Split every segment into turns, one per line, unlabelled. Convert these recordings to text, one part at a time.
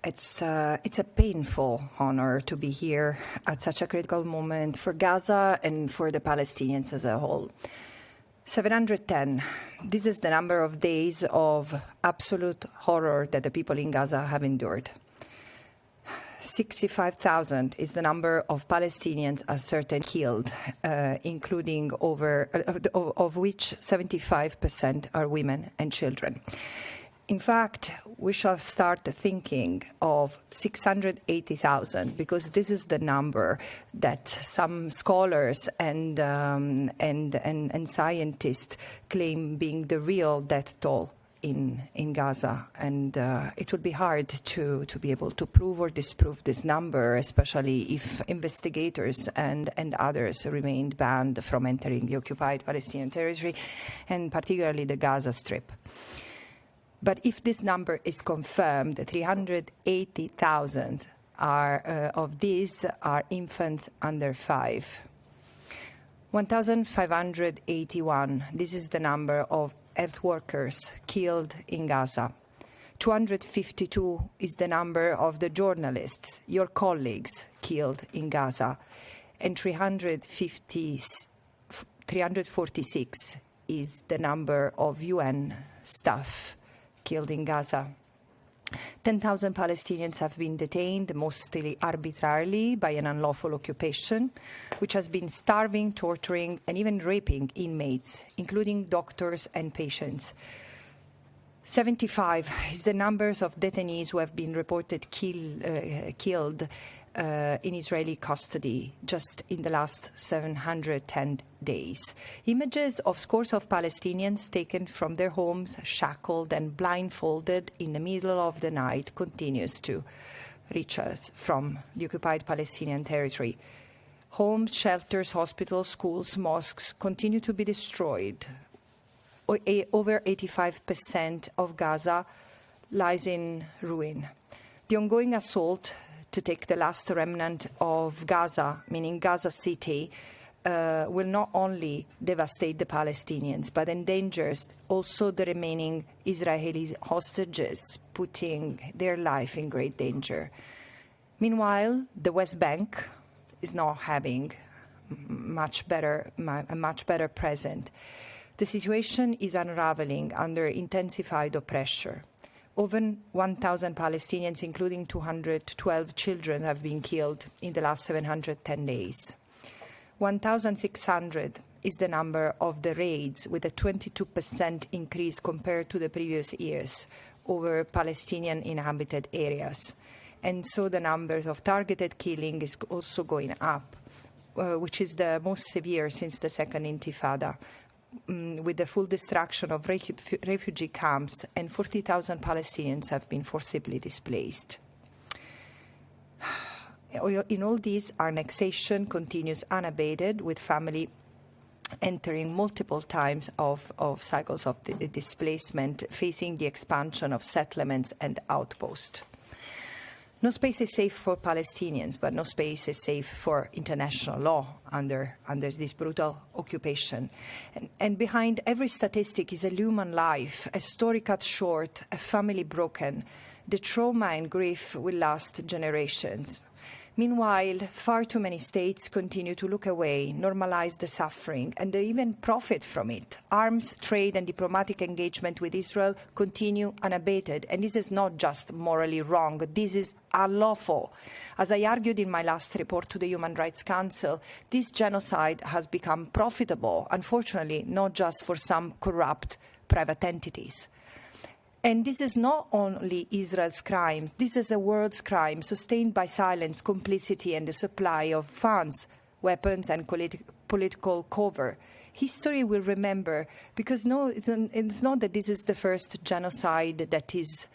It's a painful honor to be here at such a critical moment for Gaza and for the Palestinians as a whole. 710, this is the number of days of absolute horror that the people in Gaza have endured. 65,000 is the number of Palestinians ascertained killed, including of which 75% are women and children. In fact, we shall start thinking of 680,000 because this is the number that some scholars and scientists claim being the real death toll in Gaza, and it would be hard to be able to prove or disprove this number, especially if investigators and others remained banned from entering the occupied Palestinian territory, and particularly the Gaza Strip. But if this number is confirmed, 380,000 of these are infants under 5. 1,581, this is the number of health workers killed in Gaza. 252 is the number of the journalists, your colleagues, killed in Gaza. And 346 is the number of UN staff killed in Gaza. 10,000 Palestinians have been detained, mostly arbitrarily, by an unlawful occupation, which has been starving, torturing, and even raping inmates, including doctors and patients. 75 is the numbers of detainees who have been reported killed in Israeli custody just in the last 710 days. Images of scores of Palestinians taken from their homes, shackled and blindfolded in the middle of the night continues to reach us from the occupied Palestinian territory. Homes, shelters, hospitals, schools, mosques continue to be destroyed. Over 85% of Gaza lies in ruin. The ongoing assault to take the last remnant of Gaza, meaning Gaza City, will not only devastate the Palestinians, but endangers also the remaining Israeli hostages, putting their life in great danger. Meanwhile, the West Bank is not having a much better present. The situation is unraveling under intensified oppression. Over 1,000 Palestinians, including 212 children, have been killed in the last 710 days. 1,600 is the number of the raids, with a 22% increase compared to the previous years over Palestinian inhabited areas. And so the numbers of targeted killing is also going up, which is the most severe since the Second Intifada, with the full destruction of refugee camps, and 40,000 Palestinians have been forcibly displaced. In all this, annexation continues unabated, with family entering multiple times of cycles of displacement, facing the expansion of settlements and outposts. No space is safe for Palestinians, but no space is safe for international law under this brutal occupation. And behind every statistic is a human life, a story cut short, a family broken. The trauma and grief will last generations. Meanwhile, far too many states continue to look away, normalize the suffering, and they even profit from it. Arms, trade, and diplomatic engagement with Israel continue unabated. And this is not just morally wrong, this is unlawful. As I argued in my last report to the Human Rights Council, this genocide has become profitable, unfortunately, not just for some corrupt private entities. And this is not only Israel's crimes, this is a world's crime sustained by silence, complicity, and the supply of funds, weapons, and political cover. History will remember, because it's not that this is the first genocide that is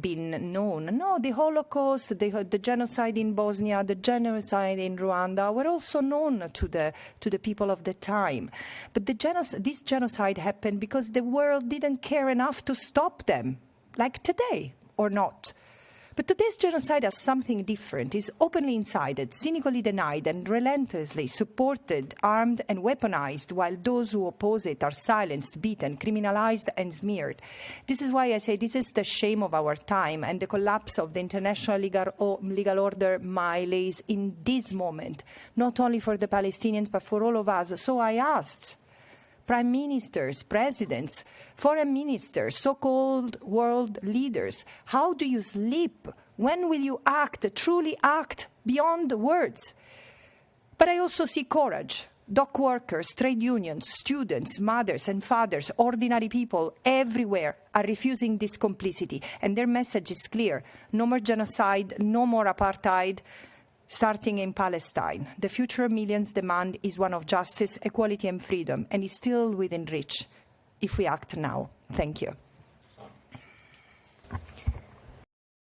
been known. No, the Holocaust, the genocide in Bosnia, the genocide in Rwanda were also known to the people of the time. But this genocide happened because the world didn't care enough to stop them, like today, or not. But today's genocide has something different. It's openly incited, cynically denied, and relentlessly supported, armed, and weaponized, while those who oppose it are silenced, beaten, criminalized, and smeared. This is why I say this is the shame of our time, and the collapse of the international legal order lays in this moment, not only for the Palestinians, but for all of us. So I asked prime ministers, presidents, foreign ministers, so-called world leaders, how do you sleep? When will you act, truly act beyond words? But I also see courage. Dock workers, trade unions, students, mothers and fathers, ordinary people everywhere are refusing this complicity. And their message is clear. No more genocide, no more apartheid, starting in Palestine. The future millions demand is one of justice, equality and freedom, and is still within reach if we act now. Thank you.